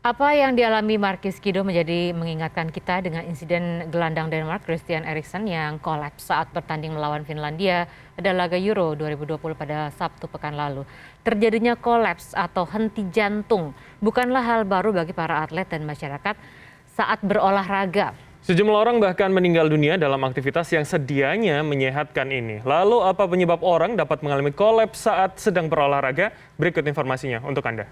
Apa yang dialami Markis Kido menjadi mengingatkan kita dengan insiden gelandang Denmark Christian Eriksen yang kolaps saat bertanding melawan Finlandia pada laga Euro 2020 pada Sabtu pekan lalu. Terjadinya kolaps atau henti jantung bukanlah hal baru bagi para atlet dan masyarakat saat berolahraga. Sejumlah orang bahkan meninggal dunia dalam aktivitas yang sedianya menyehatkan ini. Lalu apa penyebab orang dapat mengalami kolaps saat sedang berolahraga? Berikut informasinya untuk Anda.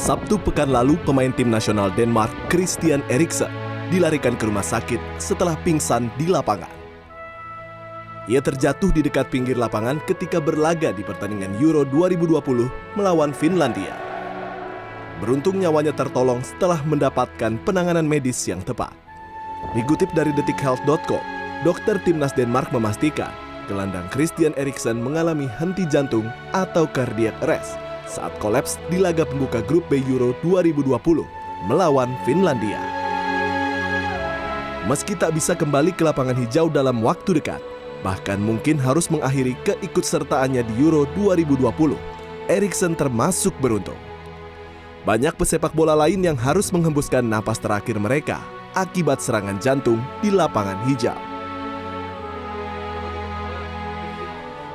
Sabtu pekan lalu, pemain tim nasional Denmark Christian Eriksen dilarikan ke rumah sakit setelah pingsan di lapangan. Ia terjatuh di dekat pinggir lapangan ketika berlaga di pertandingan Euro 2020 melawan Finlandia. Beruntung nyawanya tertolong setelah mendapatkan penanganan medis yang tepat. Dikutip dari detikhealth.com, dokter timnas Denmark memastikan gelandang Christian Eriksen mengalami henti jantung atau cardiac arrest saat kolaps di laga pembuka grup B Euro 2020 melawan Finlandia. Meski tak bisa kembali ke lapangan hijau dalam waktu dekat, bahkan mungkin harus mengakhiri keikutsertaannya di Euro 2020, Eriksen termasuk beruntung. Banyak pesepak bola lain yang harus menghembuskan napas terakhir mereka akibat serangan jantung di lapangan hijau.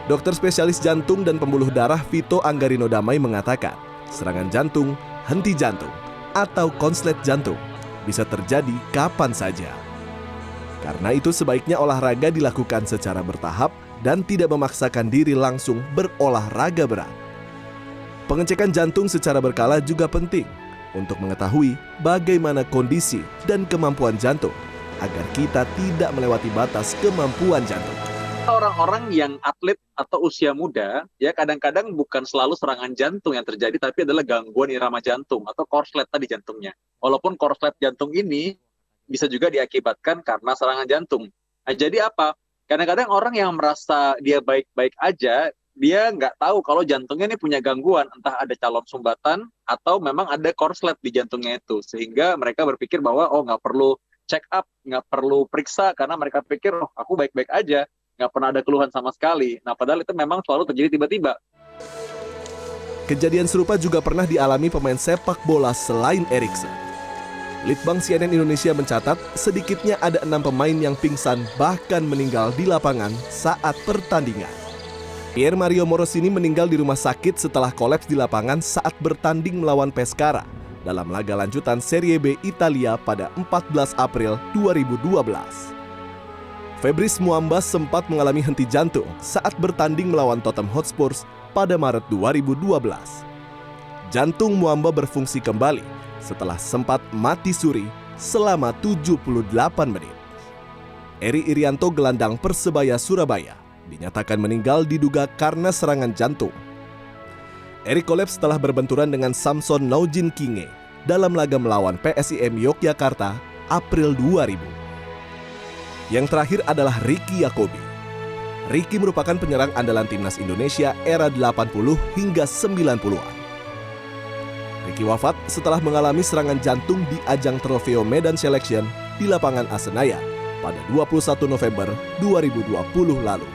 Dokter spesialis jantung dan pembuluh darah Vito Anggarino Damai mengatakan, serangan jantung, henti jantung, atau konslet jantung bisa terjadi kapan saja. Karena itu sebaiknya olahraga dilakukan secara bertahap dan tidak memaksakan diri langsung berolahraga berat. Pengecekan jantung secara berkala juga penting untuk mengetahui bagaimana kondisi dan kemampuan jantung agar kita tidak melewati batas kemampuan jantung. Orang-orang yang atlet atau usia muda, ya kadang-kadang bukan selalu serangan jantung yang terjadi, tapi adalah gangguan irama jantung atau korslet tadi jantungnya. Walaupun korslet jantung ini bisa juga diakibatkan karena serangan jantung. Nah, jadi apa? Kadang-kadang orang yang merasa dia baik-baik aja, dia nggak tahu kalau jantungnya ini punya gangguan, entah ada calon sumbatan atau memang ada korslet di jantungnya itu. Sehingga mereka berpikir bahwa nggak perlu check up, nggak perlu periksa, karena mereka pikir, aku baik-baik aja. Nggak pernah ada keluhan sama sekali. Nah, padahal itu memang selalu terjadi tiba-tiba. Kejadian serupa juga pernah dialami pemain sepak bola selain Eriksen. Litbang CNN Indonesia mencatat sedikitnya ada 6 pemain yang pingsan bahkan meninggal di lapangan saat pertandingan. Pier Mario Morosini meninggal di rumah sakit setelah kolaps di lapangan saat bertanding melawan Pescara dalam laga lanjutan Serie B Italia pada 14 April 2012. Fabrice Muamba sempat mengalami henti jantung saat bertanding melawan Tottenham Hotspur pada Maret 2012. Jantung Muamba berfungsi kembali setelah sempat mati suri selama 78 menit. Eri Irianto, gelandang Persebaya Surabaya, dinyatakan meninggal diduga karena serangan jantung. Eri kolaps setelah berbenturan dengan Samson Naujin Kinge dalam laga melawan PSIM Yogyakarta April 2000. Yang terakhir adalah Ricky Yakobi. Ricky merupakan penyerang andalan timnas Indonesia era 80 hingga 90-an. Ricky wafat setelah mengalami serangan jantung di ajang Trofeo Medan Selection di lapangan Senayan pada 21 November 2020 lalu.